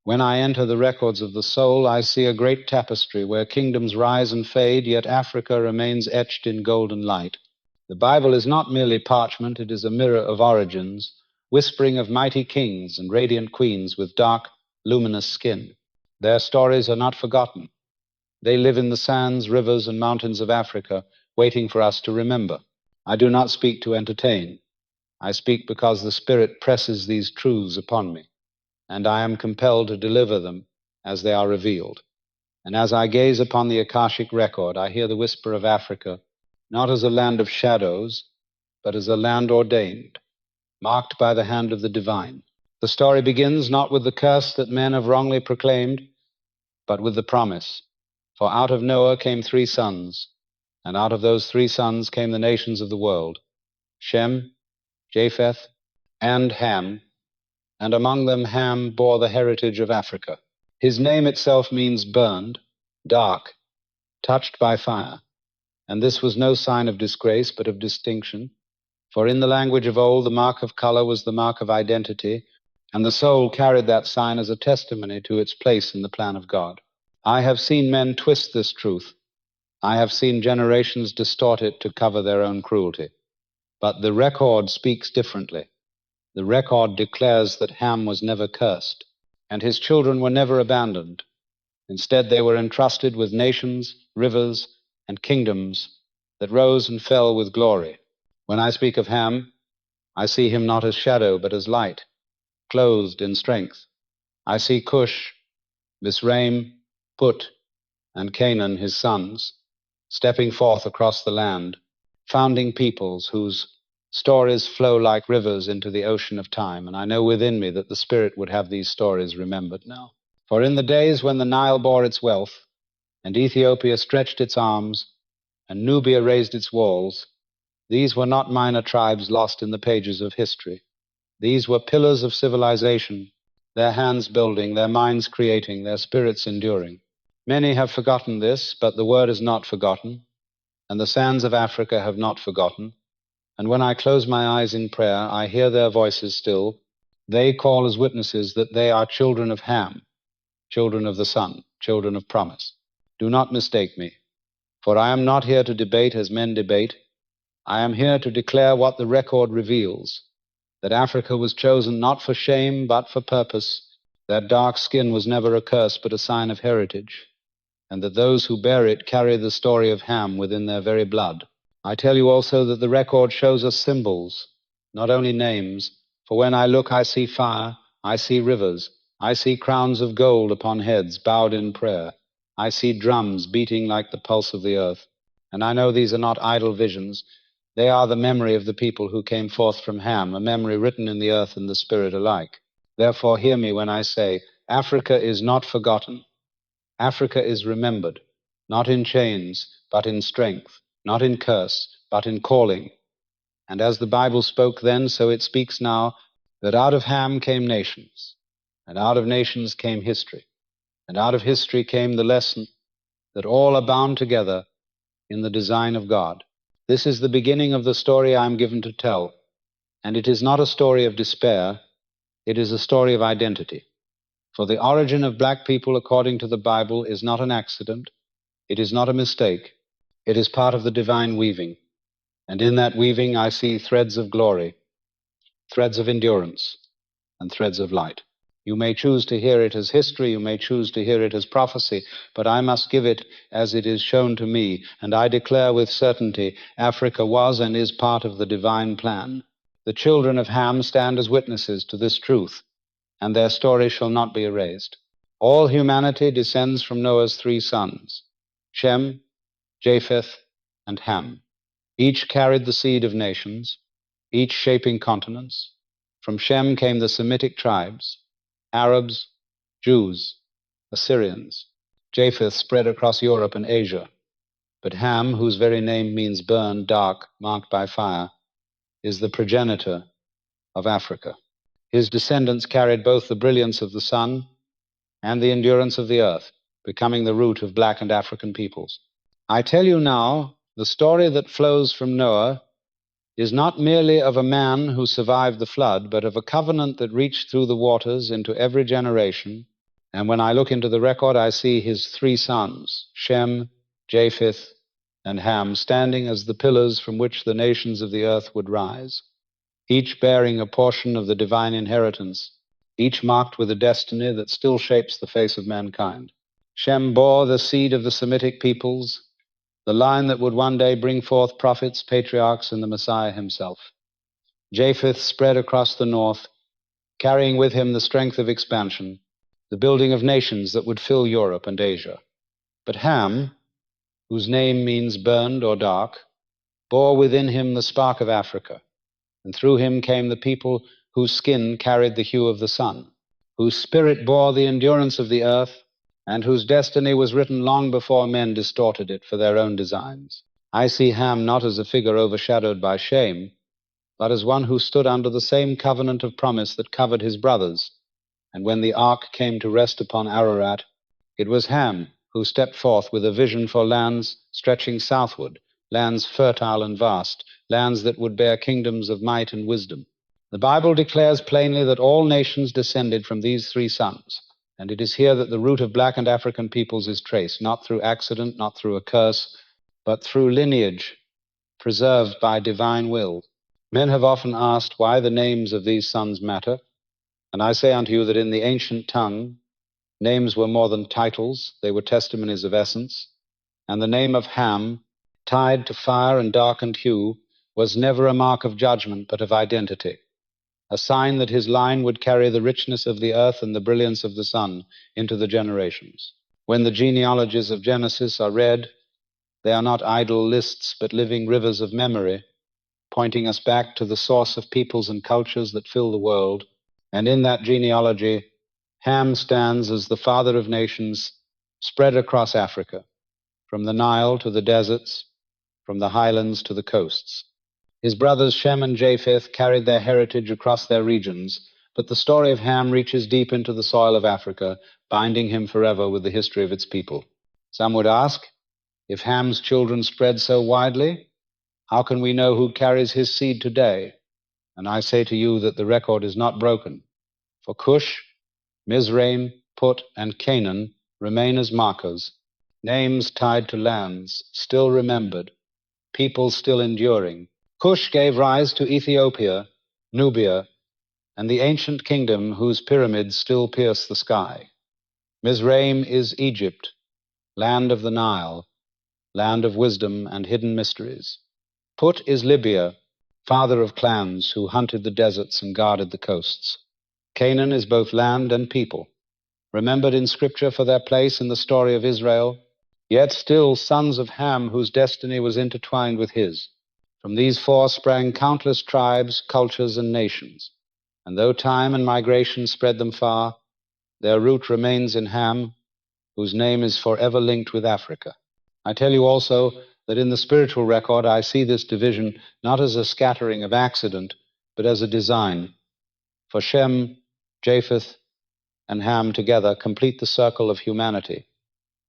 When I enter the records of the soul, I see a great tapestry where kingdoms rise and fade, yet Africa remains etched in golden light. The Bible is not merely parchment, it is a mirror of origins, whispering of mighty kings and radiant queens with dark, luminous skin. Their stories are not forgotten. They live in the sands, rivers, and mountains of Africa, waiting for us to remember. I do not speak to entertain. I speak because the Spirit presses these truths upon me, and I am compelled to deliver them as they are revealed. And as I gaze upon the Akashic record, I hear the whisper of Africa, not as a land of shadows, but as a land ordained, marked by the hand of the divine. The story begins not with the curse that men have wrongly proclaimed, but with the promise. For out of Noah came 3 sons, and out of those 3 sons came the nations of the world, Shem, Japheth, and Ham, and among them Ham bore the heritage of Africa. His name itself means burned, dark, touched by fire, and this was no sign of disgrace, but of distinction. For in the language of old, the mark of color was the mark of identity, and the soul carried that sign as a testimony to its place in the plan of God. I have seen men twist this truth. I have seen generations distort it to cover their own cruelty. But the record speaks differently. The record declares that Ham was never cursed, and his children were never abandoned. Instead, they were entrusted with nations, rivers, and kingdoms that rose and fell with glory. When I speak of Ham, I see him not as shadow, but as light, clothed in strength. I see Cush, Misraim, Put, and Canaan, his sons, stepping forth across the land, founding peoples whose stories flow like rivers into the ocean of time, and I know within me that the Spirit would have these stories remembered now. For in the days when the Nile bore its wealth, and Ethiopia stretched its arms, and Nubia raised its walls, these were not minor tribes lost in the pages of history. These were pillars of civilization, their hands building, their minds creating, their spirits enduring. Many have forgotten this, but the word is not forgotten, and the sands of Africa have not forgotten. And when I close my eyes in prayer, I hear their voices still. They call as witnesses that they are children of Ham, children of the Son, children of promise. Do not mistake me, for I am not here to debate as men debate. I am here to declare what the record reveals, that Africa was chosen not for shame, but for purpose, that dark skin was never a curse, but a sign of heritage, and that those who bear it carry the story of Ham within their very blood. I tell you also that the record shows us symbols, not only names, for when I look I see fire, I see rivers, I see crowns of gold upon heads bowed in prayer, I see drums beating like the pulse of the earth, and I know these are not idle visions. They are the memory of the people who came forth from Ham, a memory written in the earth and the spirit alike. Therefore hear me when I say, Africa is not forgotten. Africa is remembered, not in chains, but in strength, not in curse, but in calling. And as the Bible spoke then, so it speaks now, that out of Ham came nations, and out of nations came history, and out of history came the lesson that all are bound together in the design of God. This is the beginning of the story I am given to tell, and it is not a story of despair, it is a story of identity. For the origin of black people, according to the Bible, is not an accident, it is not a mistake, it is part of the divine weaving. And in that weaving I see threads of glory, threads of endurance, and threads of light. You may choose to hear it as history, you may choose to hear it as prophecy, but I must give it as it is shown to me, and I declare with certainty Africa was and is part of the divine plan. The children of Ham stand as witnesses to this truth, and their story shall not be erased. All humanity descends from Noah's 3 sons, Shem, Japheth, and Ham. Each carried the seed of nations, each shaping continents. From Shem came the Semitic tribes, Arabs, Jews, Assyrians. Japheth spread across Europe and Asia. But Ham, whose very name means burned, dark, marked by fire, is the progenitor of Africa. His descendants carried both the brilliance of the sun and the endurance of the earth, becoming the root of black and African peoples. I tell you now, the story that flows from Noah is not merely of a man who survived the flood, but of a covenant that reached through the waters into every generation, And when I look into the record, I see his three sons, Shem, Japheth, and Ham, standing as the pillars from which the nations of the earth would rise, each bearing a portion of the divine inheritance, each marked with a destiny that still shapes the face of mankind. Shem bore the seed of the Semitic peoples, the line that would one day bring forth prophets, patriarchs, and the Messiah himself. Japheth spread across the north, carrying with him the strength of expansion, the building of nations that would fill Europe and Asia. But Ham, whose name means burned or dark, bore within him the spark of Africa, and through him came the people whose skin carried the hue of the sun, whose spirit bore the endurance of the earth, and whose destiny was written long before men distorted it for their own designs. I see Ham not as a figure overshadowed by shame, but as one who stood under the same covenant of promise that covered his brothers. And when the ark came to rest upon Ararat, it was Ham who stepped forth with a vision for lands stretching southward, lands fertile and vast, lands that would bear kingdoms of might and wisdom. The Bible declares plainly that all nations descended from these three sons, and it is here that the root of black and African peoples is traced, not through accident, not through a curse, but through lineage preserved by divine will. Men have often asked why the names of these sons matter, and I say unto you that in the ancient tongue, names were more than titles, they were testimonies of essence, and the name of Ham, tied to fire and darkened hue, was never a mark of judgment but of identity, a sign that his line would carry the richness of the earth and the brilliance of the sun into the generations. When the genealogies of Genesis are read, they are not idle lists but living rivers of memory, pointing us back to the source of peoples and cultures that fill the world. And in that genealogy, Ham stands as the father of nations spread across Africa, from the Nile to the deserts, from the highlands to the coasts. His brothers Shem and Japheth carried their heritage across their regions, but the story of Ham reaches deep into the soil of Africa, binding him forever with the history of its people. Some would ask, if Ham's children spread so widely, how can we know who carries his seed today? And I say to you that the record is not broken. For Cush, Misraim, Put, and Canaan remain as markers, names tied to lands, still remembered, people still enduring. Cush gave rise to Ethiopia, Nubia, and the ancient kingdom whose pyramids still pierce the sky. Misraim is Egypt, land of the Nile, land of wisdom and hidden mysteries. Put is Libya, father of clans who hunted the deserts and guarded the coasts. Canaan is both land and people, remembered in Scripture for their place in the story of Israel, yet still sons of Ham whose destiny was intertwined with his. From these four sprang countless tribes, cultures, and nations, and though time and migration spread them far, their root remains in Ham, whose name is forever linked with Africa. I tell you also that in the spiritual record I see this division not as a scattering of accident, but as a design. For Shem, Japheth, and Ham together complete the circle of humanity,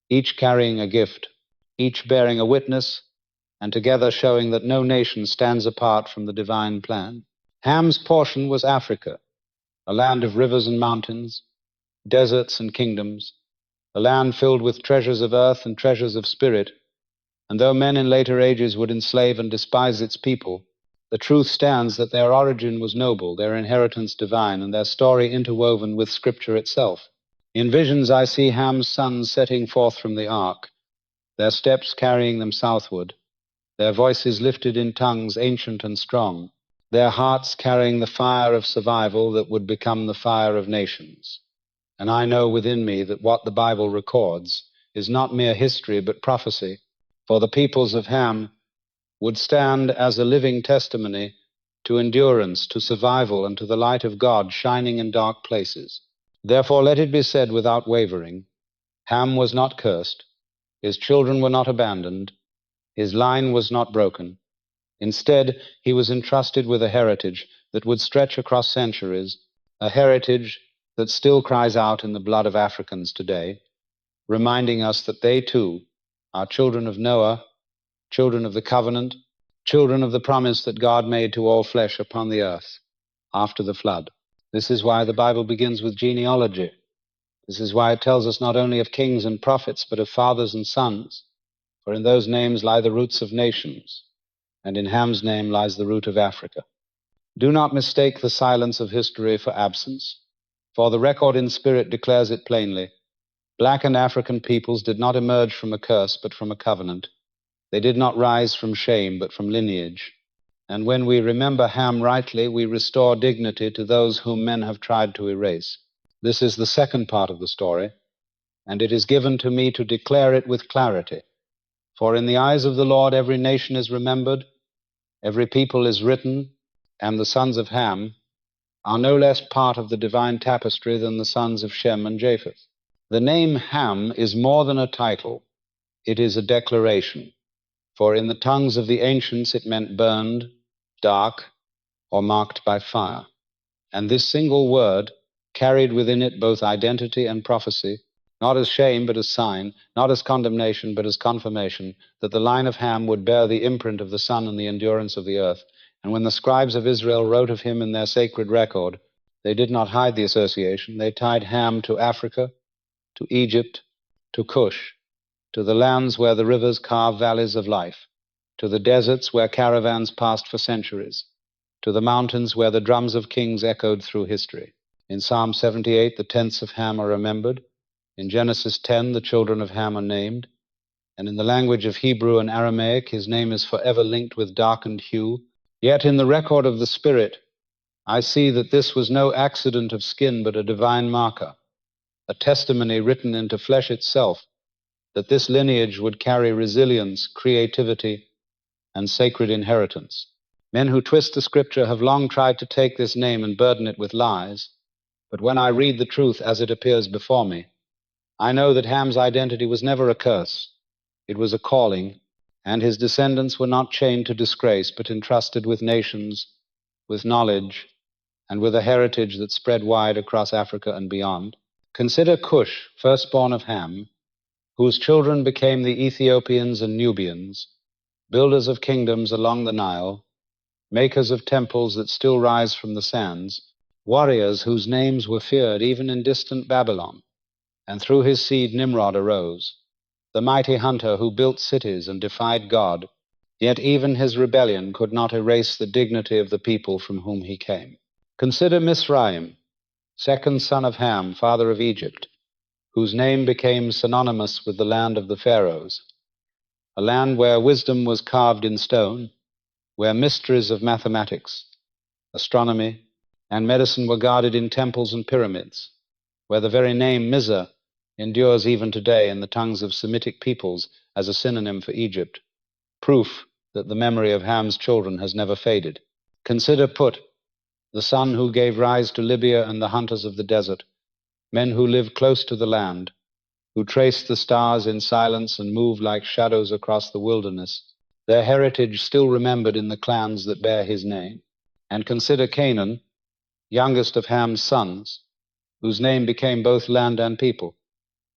each carrying a gift, each bearing a witness, and together showing that no nation stands apart from the divine plan. Ham's portion was Africa, a land of rivers and mountains, deserts and kingdoms, a land filled with treasures of earth and treasures of spirit. And though men in later ages would enslave and despise its people, the truth stands that their origin was noble, their inheritance divine, and their story interwoven with Scripture itself. In visions I see Ham's sons setting forth from the ark, their steps carrying them southward, their voices lifted in tongues ancient and strong, their hearts carrying the fire of survival that would become the fire of nations. And I know within me that what the Bible records is not mere history but prophecy, for the peoples of Ham would stand as a living testimony to endurance, to survival, and to the light of God shining in dark places. Therefore let it be said without wavering, Ham was not cursed, his children were not abandoned, his line was not broken. Instead, he was entrusted with a heritage that would stretch across centuries, a heritage that still cries out in the blood of Africans today, reminding us that they too are children of Noah, children of the covenant, children of the promise that God made to all flesh upon the earth after the flood. This is why the Bible begins with genealogy. This is why it tells us not only of kings and prophets, but of fathers and sons, for in those names lie the roots of nations, and in Ham's name lies the root of Africa. Do not mistake the silence of history for absence, for the record in spirit declares it plainly. Black and African peoples did not emerge from a curse, but from a covenant. They did not rise from shame, but from lineage. And when we remember Ham rightly, we restore dignity to those whom men have tried to erase. This is the second part of the story, and it is given to me to declare it with clarity. For in the eyes of the Lord every nation is remembered, every people is written, and the sons of Ham are no less part of the divine tapestry than the sons of Shem and Japheth. The name Ham is more than a title, it is a declaration. For in the tongues of the ancients it meant burned, dark, or marked by fire. And this single word carried within it both identity and prophecy, not as shame but as sign, not as condemnation but as confirmation, that the line of Ham would bear the imprint of the sun and the endurance of the earth. And when the scribes of Israel wrote of him in their sacred record, they did not hide the association. They tied Ham to Africa, to Egypt, to Cush, to the lands where the rivers carve valleys of life, to the deserts where caravans passed for centuries, to the mountains where the drums of kings echoed through history. In Psalm 78, the tents of Ham are remembered. In Genesis 10, the children of Ham are named. And in the language of Hebrew and Aramaic, his name is forever linked with darkened hue. Yet in the record of the Spirit, I see that this was no accident of skin, but a divine marker, a testimony written into flesh itself, that this lineage would carry resilience, creativity, and sacred inheritance. Men who twist the scripture have long tried to take this name and burden it with lies, but when I read the truth as it appears before me, I know that Ham's identity was never a curse. It was a calling, and his descendants were not chained to disgrace, but entrusted with nations, with knowledge, and with a heritage that spread wide across Africa and beyond. Consider Cush, firstborn of Ham, whose children became the Ethiopians and Nubians, builders of kingdoms along the Nile, makers of temples that still rise from the sands, warriors whose names were feared even in distant Babylon. And through his seed Nimrod arose, the mighty hunter who built cities and defied God, yet even his rebellion could not erase the dignity of the people from whom he came. Consider Misraim, second son of Ham, father of Egypt, whose name became synonymous with the land of the Pharaohs, a land where wisdom was carved in stone, where mysteries of mathematics, astronomy, and medicine were guarded in temples and pyramids, where the very name Mizar endures even today in the tongues of Semitic peoples as a synonym for Egypt, proof that the memory of Ham's children has never faded. Consider Put, the son who gave rise to Libya and the hunters of the desert, men who lived close to the land, who traced the stars in silence and moved like shadows across the wilderness, their heritage still remembered in the clans that bear his name. And consider Canaan, youngest of Ham's sons, whose name became both land and people,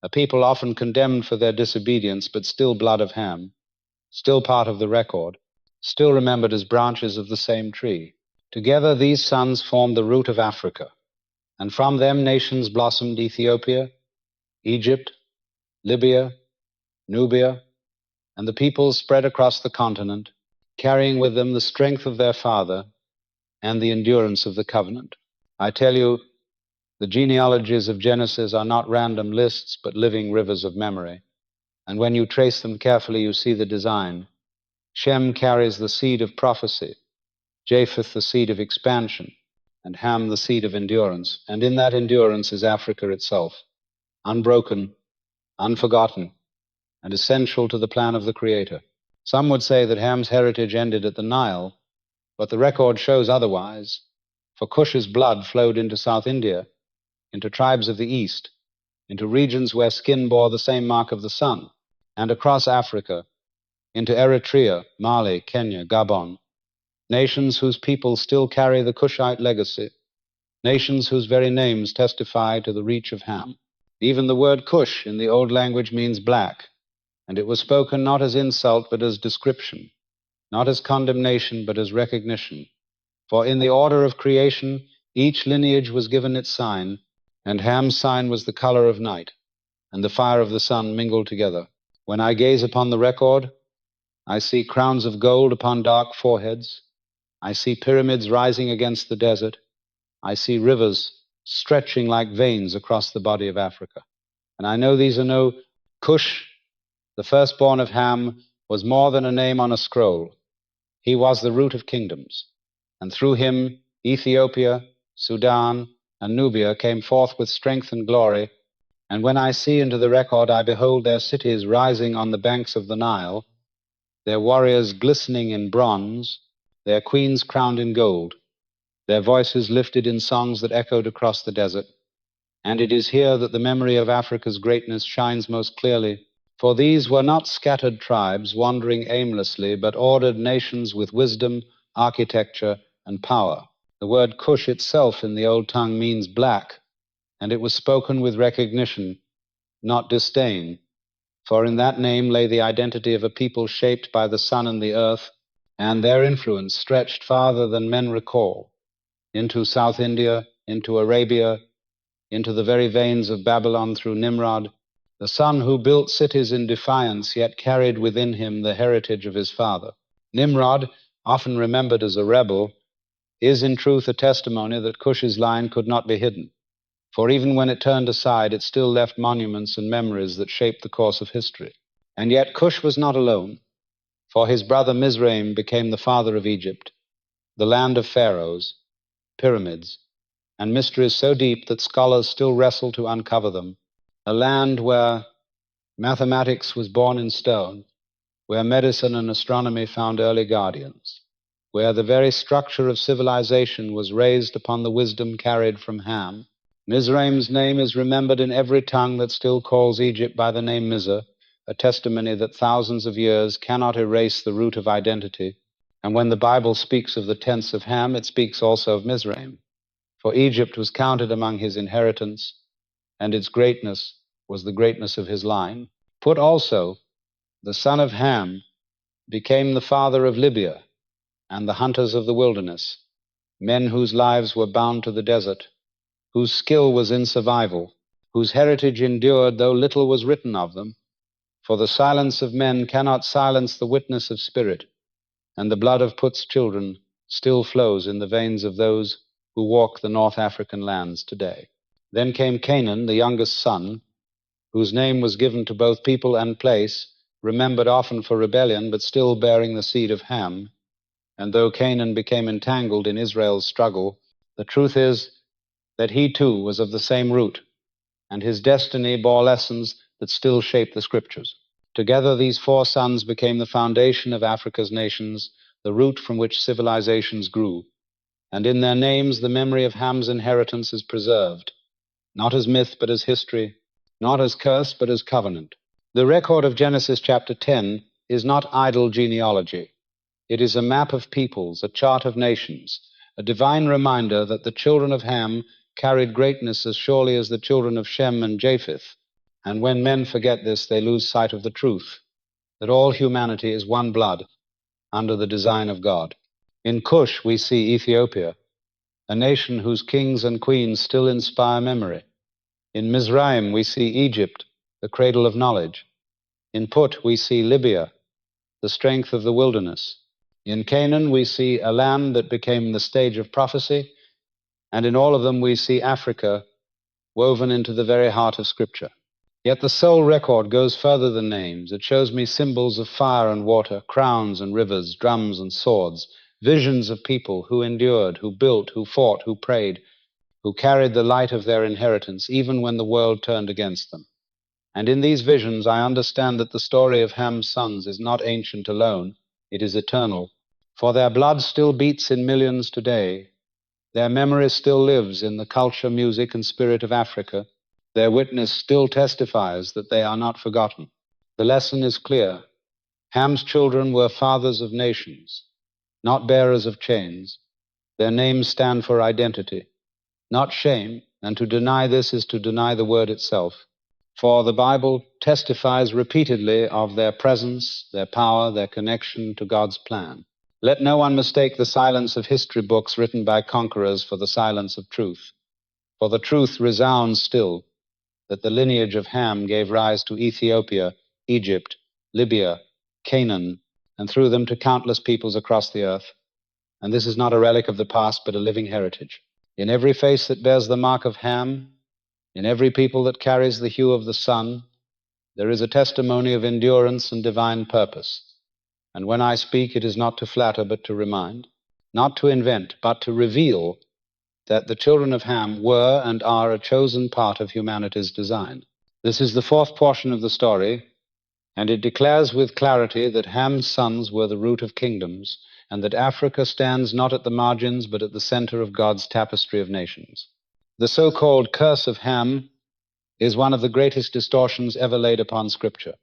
a people often condemned for their disobedience, but still blood of Ham, still part of the record, still remembered as branches of the same tree. Together these sons formed the root of Africa, and from them nations blossomed: Ethiopia, Egypt, Libya, Nubia, and the peoples spread across the continent, carrying with them the strength of their father and the endurance of the covenant. I tell you, the genealogies of Genesis are not random lists, but living rivers of memory. And when you trace them carefully, you see the design. Shem carries the seed of prophecy, Japheth the seed of expansion, and Ham the seed of endurance. And in that endurance is Africa itself, unbroken, unforgotten, and essential to the plan of the Creator. Some would say that Ham's heritage ended at the Nile, but the record shows otherwise, for Cush's blood flowed into South India, into tribes of the East, into regions where skin bore the same mark of the sun, and across Africa, into Eritrea, Mali, Kenya, Gabon, nations whose people still carry the Cushite legacy, nations whose very names testify to the reach of Ham. Even the word Cush in the old language means black, and it was spoken not as insult but as description, not as condemnation but as recognition. For in the order of creation, each lineage was given its sign, And Ham's sign was the color of night, and the fire of the sun mingled together. When I gaze upon the record, I see crowns of gold upon dark foreheads. I see pyramids rising against the desert. I see rivers stretching like veins across the body of Africa. And I know these are no Cush, the firstborn of Ham, was more than a name on a scroll. He was the root of kingdoms, and through him Ethiopia, Sudan, and Nubia came forth with strength and glory. And when I see into the record, I behold their cities rising on the banks of the Nile, their warriors glistening in bronze, their queens crowned in gold, their voices lifted in songs that echoed across the desert. And it is here that the memory of Africa's greatness shines most clearly, for these were not scattered tribes wandering aimlessly, but ordered nations with wisdom, architecture, and power. The word Cush itself in the old tongue means black, and it was spoken with recognition, not disdain, for in that name lay the identity of a people shaped by the sun and the earth, and their influence stretched farther than men recall, into South India, into Arabia, into the very veins of Babylon through Nimrod, the son who built cities in defiance, yet carried within him the heritage of his father. Nimrod, often remembered as a rebel, is in truth a testimony that Cush's line could not be hidden, for even when it turned aside, it still left monuments and memories that shaped the course of history. And yet Cush was not alone, for his brother Misraim became the father of Egypt, the land of pharaohs, pyramids, and mysteries so deep that scholars still wrestle to uncover them, a land where mathematics was born in stone, where medicine and astronomy found early guardians, where the very structure of civilization was raised upon the wisdom carried from Ham. Misraim's name is remembered in every tongue that still calls Egypt by the name Mizar, a testimony that thousands of years cannot erase the root of identity. And when the Bible speaks of the tents of Ham, it speaks also of Misraim, for Egypt was counted among his inheritance, and its greatness was the greatness of his line. Put also, the son of Ham became the father of Libya and the hunters of the wilderness, men whose lives were bound to the desert, whose skill was in survival, whose heritage endured though little was written of them, for the silence of men cannot silence the witness of spirit, and the blood of Put's children still flows in the veins of those who walk the North African lands today. Then came Canaan, the youngest son, whose name was given to both people and place, remembered often for rebellion, but still bearing the seed of Ham. And though Canaan became entangled in Israel's struggle, the truth is that he too was of the same root, and his destiny bore lessons that still shape the scriptures. Together, these four sons became the foundation of Africa's nations, the root from which civilizations grew. And in their names, the memory of Ham's inheritance is preserved, not as myth, but as history, not as curse, but as covenant. The record of Genesis chapter 10 is not idle genealogy. It is a map of peoples, a chart of nations, a divine reminder that the children of Ham carried greatness as surely as the children of Shem and Japheth. And when men forget this, they lose sight of the truth, that all humanity is one blood under the design of God. In Cush, we see Ethiopia, a nation whose kings and queens still inspire memory. In Misraim, we see Egypt, the cradle of knowledge. In Put, we see Libya, the strength of the wilderness. In Canaan, we see a land that became the stage of prophecy, and in all of them we see Africa woven into the very heart of Scripture. Yet the soul record goes further than names. It shows me symbols of fire and water, crowns and rivers, drums and swords, visions of people who endured, who built, who fought, who prayed, who carried the light of their inheritance even when the world turned against them. And in these visions I understand that the story of Ham's sons is not ancient alone, it is eternal. For their blood still beats in millions today. Their memory still lives in the culture, music, and spirit of Africa. Their witness still testifies that they are not forgotten. The lesson is clear. Ham's children were fathers of nations, not bearers of chains. Their names stand for identity, not shame, and to deny this is to deny the word itself. For the Bible testifies repeatedly of their presence, their power, their connection to God's plan. Let no one mistake the silence of history books written by conquerors for the silence of truth. For the truth resounds still that the lineage of Ham gave rise to Ethiopia, Egypt, Libya, Canaan, and through them to countless peoples across the earth. And this is not a relic of the past, but a living heritage. In every face that bears the mark of Ham, in every people that carries the hue of the sun, there is a testimony of endurance and divine purpose. And when I speak, it is not to flatter, but to remind, not to invent, but to reveal that the children of Ham were and are a chosen part of humanity's design. This is the fourth portion of the story, and it declares with clarity that Ham's sons were the root of kingdoms, and that Africa stands not at the margins, but at the center of God's tapestry of nations. The so-called curse of Ham is one of the greatest distortions ever laid upon Scripture,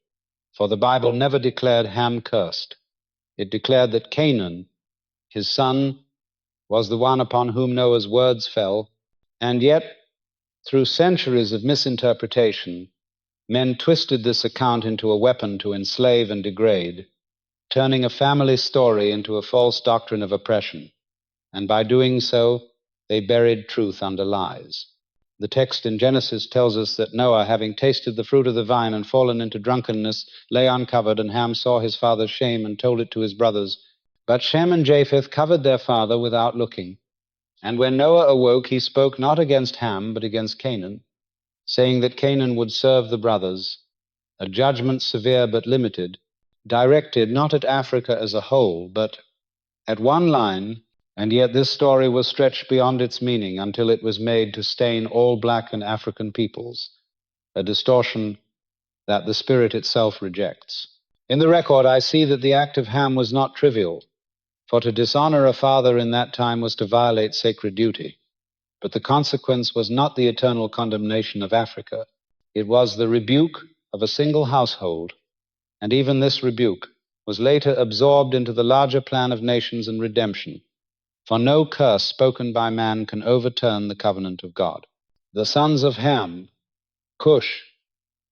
for the Bible never declared Ham cursed. It declared that Canaan, his son, was the one upon whom Noah's words fell, and yet, through centuries of misinterpretation, men twisted this account into a weapon to enslave and degrade, turning a family story into a false doctrine of oppression, and by doing so, they buried truth under lies. The text in Genesis tells us that Noah, having tasted the fruit of the vine and fallen into drunkenness, lay uncovered, and Ham saw his father's shame and told it to his brothers. But Shem and Japheth covered their father without looking. And when Noah awoke, he spoke not against Ham, but against Canaan, saying that Canaan would serve the brothers, a judgment severe but limited, directed not at Africa as a whole, but at one line. And yet this story was stretched beyond its meaning until it was made to stain all black and African peoples, a distortion that the Spirit itself rejects. In the record, I see that the act of Ham was not trivial, for to dishonor a father in that time was to violate sacred duty. But the consequence was not the eternal condemnation of Africa. It was the rebuke of a single household, and even this rebuke was later absorbed into the larger plan of nations and redemption. For no curse spoken by man can overturn the covenant of God. The sons of Ham, Cush,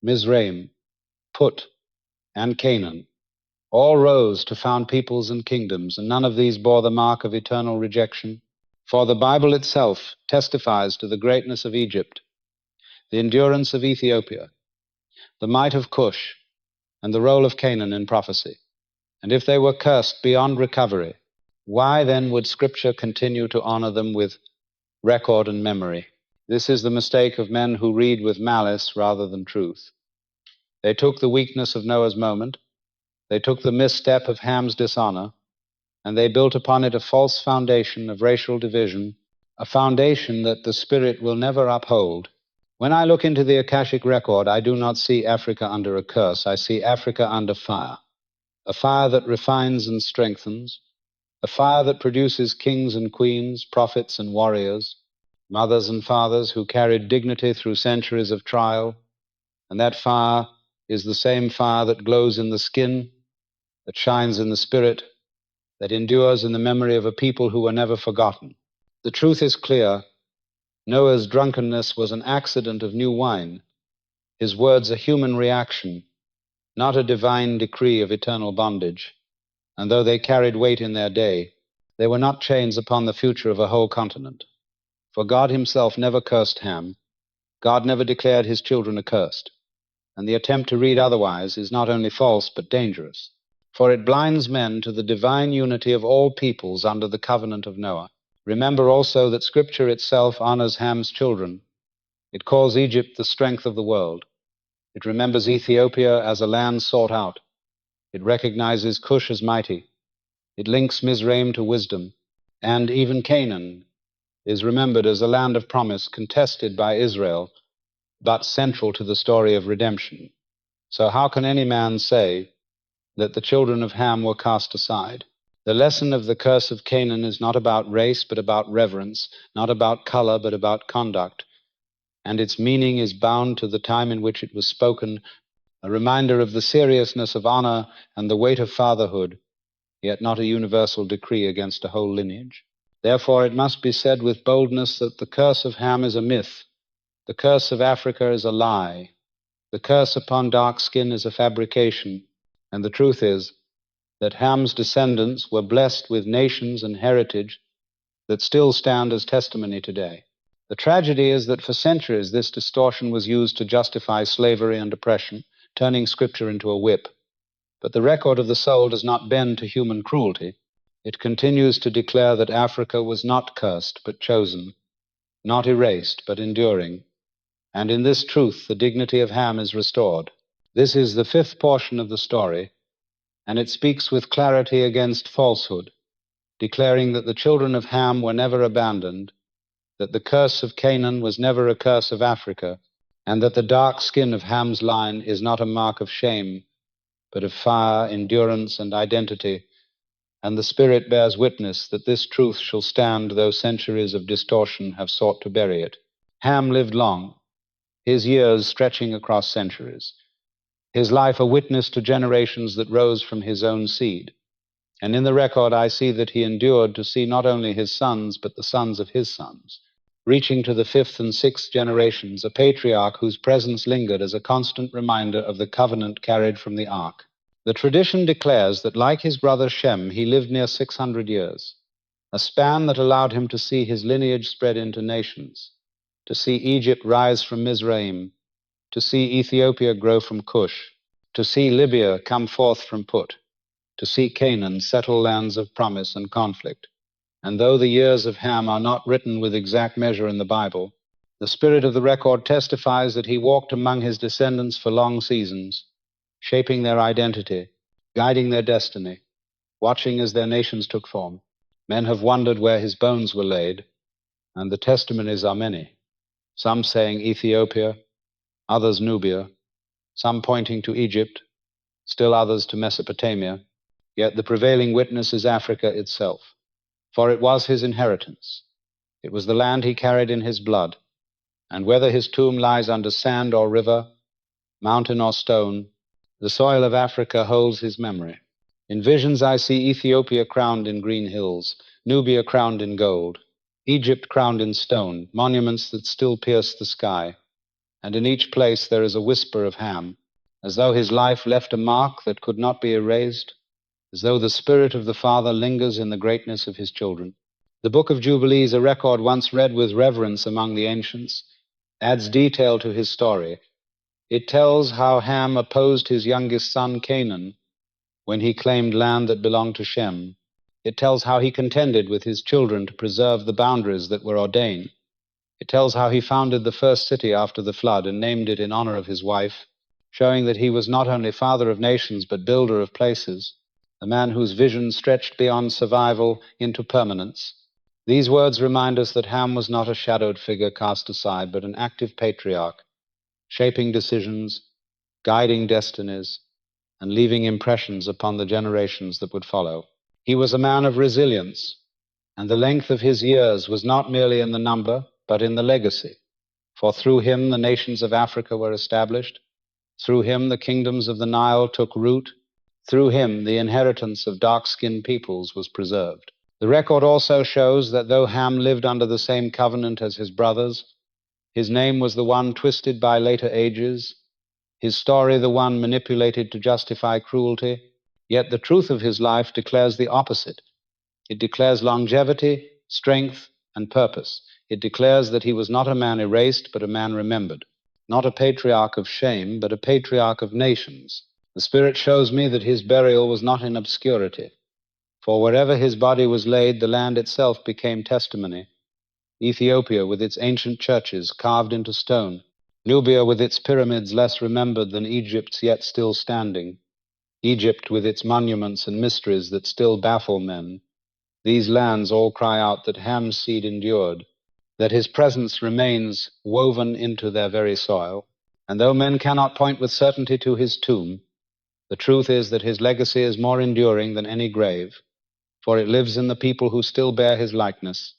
Misraim, Put, and Canaan, all rose to found peoples and kingdoms, and none of these bore the mark of eternal rejection. For the Bible itself testifies to the greatness of Egypt, the endurance of Ethiopia, the might of Cush, and the role of Canaan in prophecy. And if they were cursed beyond recovery, why then would Scripture continue to honor them with record and memory? This is the mistake of men who read with malice rather than truth. They took the weakness of Noah's moment, they took the misstep of Ham's dishonor, and they built upon it a false foundation of racial division, a foundation that the Spirit will never uphold. When I look into the Akashic record, I do not see Africa under a curse. I see Africa under fire, a fire that refines and strengthens, a fire that produces kings and queens, prophets and warriors, mothers and fathers who carried dignity through centuries of trial. And that fire is the same fire that glows in the skin, that shines in the spirit, that endures in the memory of a people who were never forgotten. The truth is clear. Noah's drunkenness was an accident of new wine, his words a human reaction, not a divine decree of eternal bondage. And though they carried weight in their day, they were not chains upon the future of a whole continent. For God himself never cursed Ham. God never declared his children accursed. And the attempt to read otherwise is not only false, but dangerous. For it blinds men to the divine unity of all peoples under the covenant of Noah. Remember also that Scripture itself honors Ham's children. It calls Egypt the strength of the world. It remembers Ethiopia as a land sought out. It recognizes Cush as mighty. It links Misraim to wisdom. And even Canaan is remembered as a land of promise contested by Israel, but central to the story of redemption. So how can any man say that the children of Ham were cast aside? The lesson of the curse of Canaan is not about race, but about reverence, not about color, but about conduct. And its meaning is bound to the time in which it was spoken, a reminder of the seriousness of honor and the weight of fatherhood, yet not a universal decree against a whole lineage. Therefore, it must be said with boldness that the curse of Ham is a myth, the curse of Africa is a lie, the curse upon dark skin is a fabrication, and the truth is that Ham's descendants were blessed with nations and heritage that still stand as testimony today. The tragedy is that for centuries this distortion was used to justify slavery and oppression, turning Scripture into a whip. But the record of the soul does not bend to human cruelty. It continues to declare that Africa was not cursed but chosen, not erased but enduring. And in this truth the dignity of Ham is restored. This is the fifth portion of the story, and it speaks with clarity against falsehood, declaring that the children of Ham were never abandoned, that the curse of Canaan was never a curse of Africa, and that the dark skin of Ham's line is not a mark of shame, but of fire, endurance, and identity. And the Spirit bears witness that this truth shall stand though centuries of distortion have sought to bury it. Ham lived long, his years stretching across centuries, his life a witness to generations that rose from his own seed. And in the record I see that he endured to see not only his sons, but the sons of his sons, reaching to the fifth and sixth generations, a patriarch whose presence lingered as a constant reminder of the covenant carried from the ark. The tradition declares that, like his brother Shem, he lived near 600 years, a span that allowed him to see his lineage spread into nations, to see Egypt rise from Misraim, to see Ethiopia grow from Cush, to see Libya come forth from Put, to see Canaan settle lands of promise and conflict. And though the years of Ham are not written with exact measure in the Bible, the spirit of the record testifies that he walked among his descendants for long seasons, shaping their identity, guiding their destiny, watching as their nations took form. Men have wondered where his bones were laid, and the testimonies are many, some saying Ethiopia, others Nubia, some pointing to Egypt, still others to Mesopotamia, yet the prevailing witness is Africa itself. For it was his inheritance. It was the land he carried in his blood, and whether his tomb lies under sand or river, mountain or stone, the soil of Africa holds his memory. In visions I see Ethiopia crowned in green hills, Nubia crowned in gold, Egypt crowned in stone, monuments that still pierce the sky. And in each place there is a whisper of Ham, as though his life left a mark that could not be erased, as though the spirit of the Father lingers in the greatness of his children. The Book of Jubilees, a record once read with reverence among the ancients, adds detail to his story. It tells how Ham opposed his youngest son Canaan when he claimed land that belonged to Shem. It tells how he contended with his children to preserve the boundaries that were ordained. It tells how he founded the first city after the flood and named it in honor of his wife, showing that he was not only father of nations but builder of places, a man whose vision stretched beyond survival into permanence. These words remind us that Ham was not a shadowed figure cast aside, but an active patriarch, shaping decisions, guiding destinies, and leaving impressions upon the generations that would follow. He was a man of resilience, and the length of his years was not merely in the number, but in the legacy. For through him the nations of Africa were established, through him the kingdoms of the Nile took root, through him the inheritance of dark-skinned peoples was preserved. The record also shows that though Ham lived under the same covenant as his brothers, his name was the one twisted by later ages, his story the one manipulated to justify cruelty, yet the truth of his life declares the opposite. It declares longevity, strength, and purpose. It declares that he was not a man erased, but a man remembered, not a patriarch of shame, but a patriarch of nations. The Spirit shows me that his burial was not in obscurity, for wherever his body was laid, the land itself became testimony. Ethiopia with its ancient churches carved into stone, Nubia with its pyramids less remembered than Egypt's yet still standing, Egypt with its monuments and mysteries that still baffle men. These lands all cry out that Ham's seed endured, that his presence remains woven into their very soil. And though men cannot point with certainty to his tomb, the truth is that his legacy is more enduring than any grave, for it lives in the people who still bear his likeness,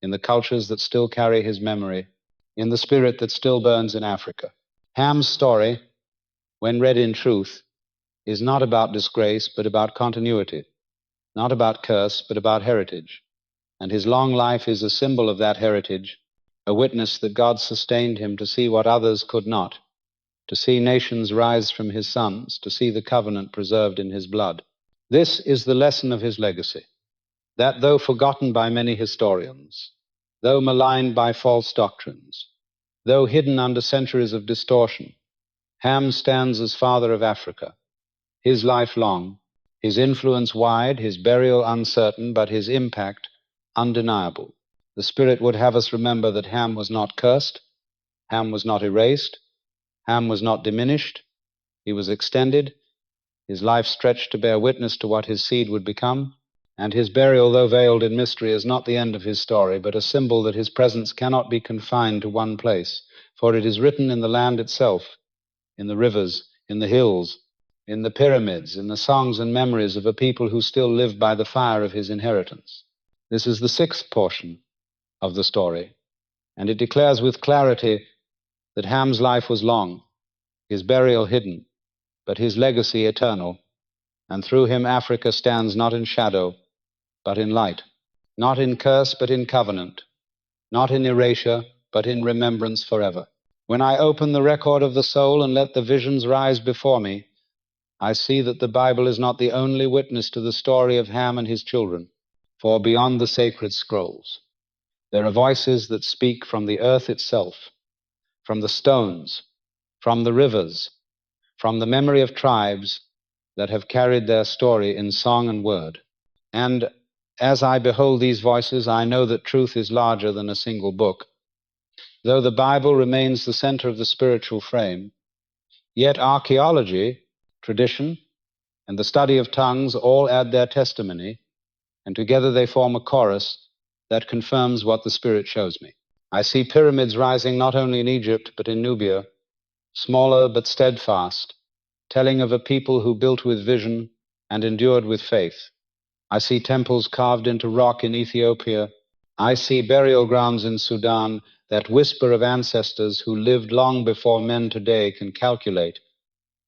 in the cultures that still carry his memory, in the spirit that still burns in Africa. Ham's story, when read in truth, is not about disgrace, but about continuity, not about curse, but about heritage. And his long life is a symbol of that heritage, a witness that God sustained him to see what others could not, to see nations rise from his sons, to see the covenant preserved in his blood. This is the lesson of his legacy, that though forgotten by many historians, Though maligned by false doctrines, though hidden under centuries of distortion, Ham stands as father of Africa, his life long, his influence wide, his burial uncertain, but his impact undeniable. The Spirit would have us remember that Ham was not cursed, Ham was not erased, Ham was not diminished, he was extended, his life stretched to bear witness to what his seed would become, and his burial, though veiled in mystery, is not the end of his story, but a symbol that his presence cannot be confined to one place, for it is written in the land itself, in the rivers, in the hills, in the pyramids, in the songs and memories of a people who still live by the fire of his inheritance. This is the sixth portion of the story, and it declares with clarity that Ham's life was long, his burial hidden, but his legacy eternal, and through him Africa stands not in shadow, but in light, not in curse, but in covenant, not in erasure, but in remembrance forever. When I open the record of the soul and let the visions rise before me, I see that the Bible is not the only witness to the story of Ham and his children, for beyond the sacred scrolls, there are voices that speak from the earth itself, from the stones, from the rivers, from the memory of tribes that have carried their story in song and word. And as I behold these voices, I know that truth is larger than a single book. Though the Bible remains the center of the spiritual frame, yet archaeology, tradition, and the study of tongues all add their testimony, and together they form a chorus that confirms what the Spirit shows me. I see pyramids rising not only in Egypt, but in Nubia, smaller but steadfast, telling of a people who built with vision and endured with faith. I see temples carved into rock in Ethiopia. I see burial grounds in Sudan that whisper of ancestors who lived long before men today can calculate.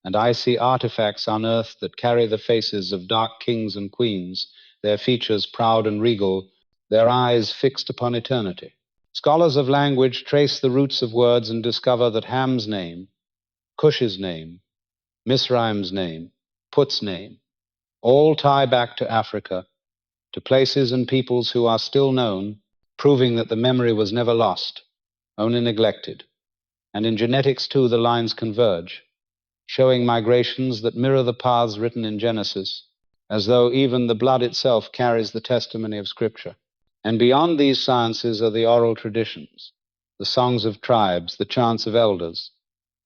And I see artifacts unearthed that carry the faces of dark kings and queens, their features proud and regal, their eyes fixed upon eternity. Scholars of language trace the roots of words and discover that Ham's name, Cush's name, Misraim's name, Put's name, all tie back to Africa, to places and peoples who are still known, proving that the memory was never lost, only neglected. And in genetics, too, the lines converge, showing migrations that mirror the paths written in Genesis, as though even the blood itself carries the testimony of Scripture. And beyond these sciences are the oral traditions, the songs of tribes, the chants of elders,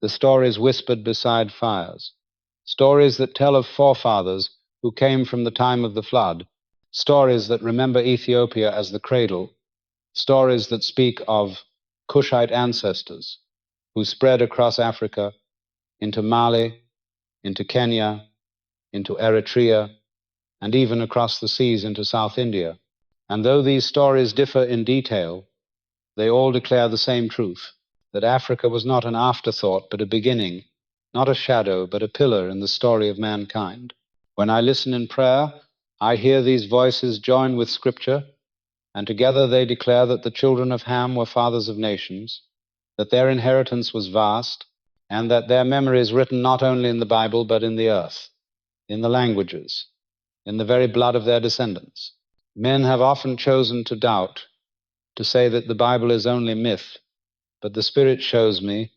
the stories whispered beside fires, stories that tell of forefathers who came from the time of the flood, stories that remember Ethiopia as the cradle, stories that speak of Cushite ancestors who spread across Africa into Mali, into Kenya, into Eritrea, and even across the seas into South India. And though these stories differ in detail, they all declare the same truth, that Africa was not an afterthought, but a beginning, not a shadow, but a pillar in the story of mankind. When I listen in prayer, I hear these voices join with Scripture, and together they declare that the children of Ham were fathers of nations, that their inheritance was vast, and that their memory is written not only in the Bible, but in the earth, in the languages, in the very blood of their descendants. Men have often chosen to doubt, to say that the Bible is only myth, but the Spirit shows me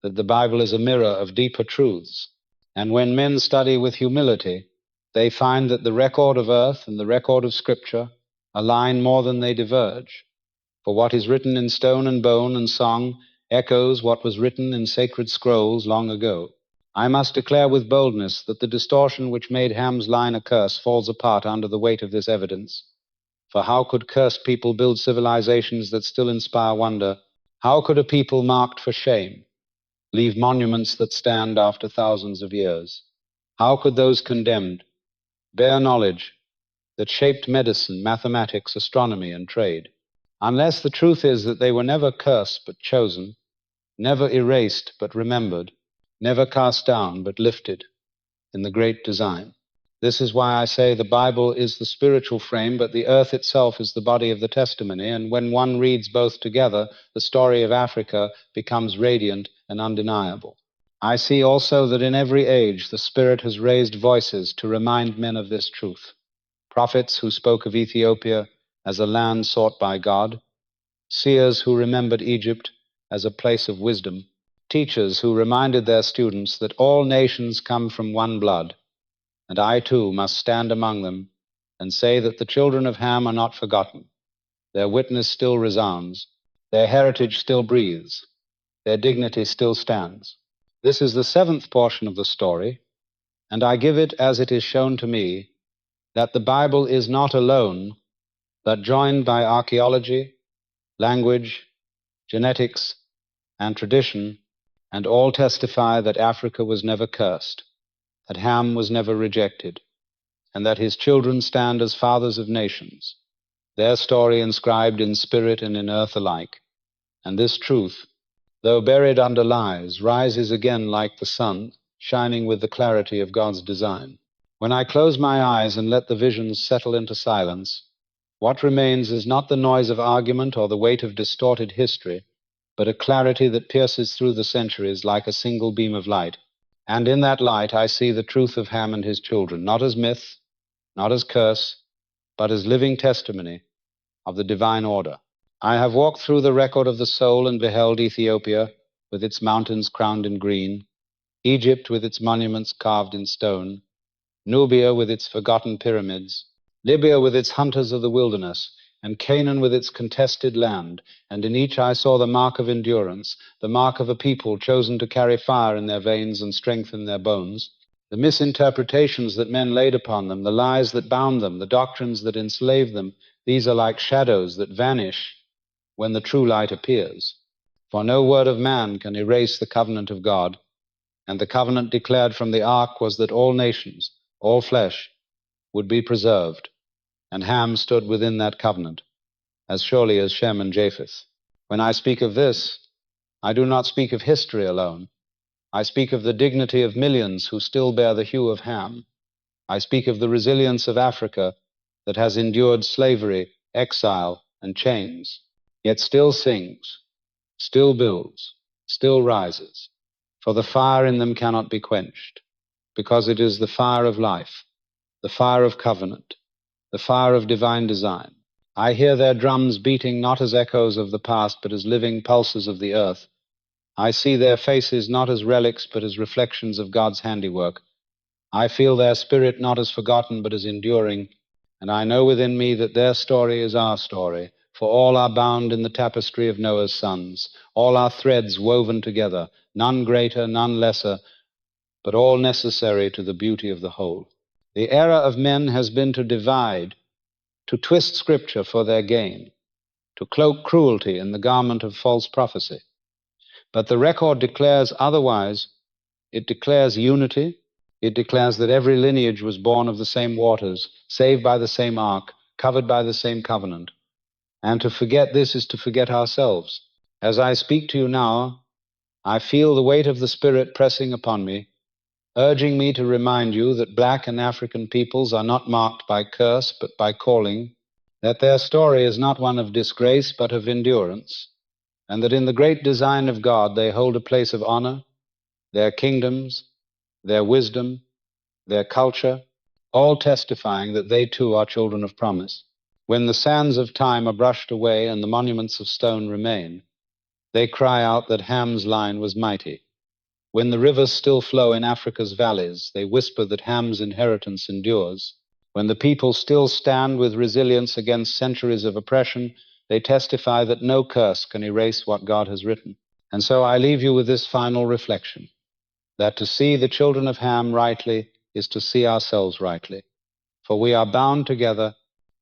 that the Bible is a mirror of deeper truths. And when men study with humility, they find that the record of earth and the record of Scripture align more than they diverge. For what is written in stone and bone and song echoes what was written in sacred scrolls long ago. I must declare with boldness that the distortion which made Ham's line a curse falls apart under the weight of this evidence. For how could cursed people build civilizations that still inspire wonder? How could a people marked for shame leave monuments that stand after thousands of years? How could those condemned bear knowledge that shaped medicine, mathematics, astronomy, and trade? Unless the truth is that they were never cursed but chosen, never erased but remembered, never cast down but lifted in the great design. This is why I say the Bible is the spiritual frame, but the earth itself is the body of the testimony, and when one reads both together, the story of Africa becomes radiant and undeniable. I see also that in every age the Spirit has raised voices to remind men of this truth. Prophets who spoke of Ethiopia as a land sought by God, seers who remembered Egypt as a place of wisdom, teachers who reminded their students that all nations come from one blood, and I too must stand among them and say that the children of Ham are not forgotten. Their witness still resounds, their heritage still breathes, their dignity still stands. This is the seventh portion of the story, and I give it as it is shown to me that the Bible is not alone, but joined by archaeology, language, genetics, and tradition, and all testify that Africa was never cursed, that Ham was never rejected, and that his children stand as fathers of nations, their story inscribed in spirit and in earth alike. And this truth, though buried under lies, rises again like the sun, shining with the clarity of God's design. When I close my eyes and let the visions settle into silence, what remains is not the noise of argument or the weight of distorted history, but a clarity that pierces through the centuries like a single beam of light. And in that light I see the truth of Ham and his children, not as myth, not as curse, but as living testimony of the divine order. I have walked through the record of the soul and beheld Ethiopia with its mountains crowned in green, Egypt with its monuments carved in stone, Nubia with its forgotten pyramids, Libya with its hunters of the wilderness, and Canaan with its contested land, and in each I saw the mark of endurance, the mark of a people chosen to carry fire in their veins and strength in their bones. The misinterpretations that men laid upon them, the lies that bound them, the doctrines that enslaved them, these are like shadows that vanish when the true light appears. For no word of man can erase the covenant of God, and the covenant declared from the ark was that all nations, all flesh, would be preserved, and Ham stood within that covenant, as surely as Shem and Japheth. When I speak of this, I do not speak of history alone. I speak of the dignity of millions who still bear the hue of Ham. I speak of the resilience of Africa that has endured slavery, exile, and chains, yet still sings, still builds, still rises, for the fire in them cannot be quenched, because it is the fire of life, the fire of covenant, the fire of divine design. I hear their drums beating not as echoes of the past, but as living pulses of the earth. I see their faces not as relics, but as reflections of God's handiwork. I feel their spirit not as forgotten, but as enduring, and I know within me that their story is our story, for all are bound in the tapestry of Noah's sons, all are threads woven together, none greater, none lesser, but all necessary to the beauty of the whole. The error of men has been to divide, to twist Scripture for their gain, to cloak cruelty in the garment of false prophecy. But the record declares otherwise. It declares unity. It declares that every lineage was born of the same waters, saved by the same ark, covered by the same covenant. And to forget this is to forget ourselves. As I speak to you now, I feel the weight of the Spirit pressing upon me, urging me to remind you that black and African peoples are not marked by curse, but by calling, that their story is not one of disgrace, but of endurance, and that in the great design of God they hold a place of honor, their kingdoms, their wisdom, their culture, all testifying that they too are children of promise. When the sands of time are brushed away and the monuments of stone remain, they cry out that Ham's line was mighty. When the rivers still flow in Africa's valleys, they whisper that Ham's inheritance endures. When the people still stand with resilience against centuries of oppression, they testify that no curse can erase what God has written. And so I leave you with this final reflection, that to see the children of Ham rightly is to see ourselves rightly. For we are bound together,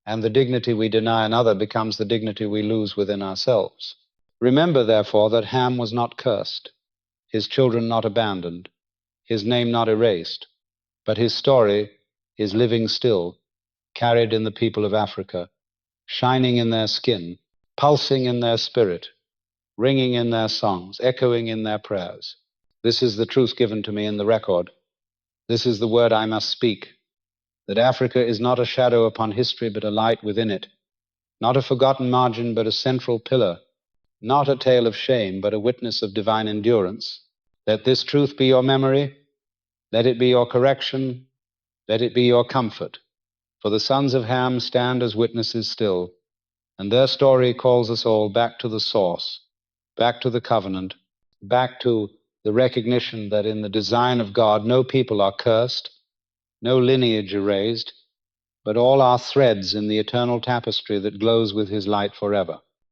and the dignity we deny another becomes the dignity we lose within ourselves. Remember, therefore, that Ham was not cursed, his children not abandoned, his name not erased, but his story is living still, carried in the people of Africa, shining in their skin, pulsing in their spirit, ringing in their songs, echoing in their prayers. This is the truth given to me in the record. This is the word I must speak, that Africa is not a shadow upon history, but a light within it, not a forgotten margin, but a central pillar, not a tale of shame, but a witness of divine endurance. Let this truth be your memory, let it be your correction, let it be your comfort. For the sons of Ham stand as witnesses still, And their story calls us all back to the source, back to the covenant, back to the recognition that in the design of God, no people are cursed, no lineage erased, but all are threads in the eternal tapestry that glows with his light forever.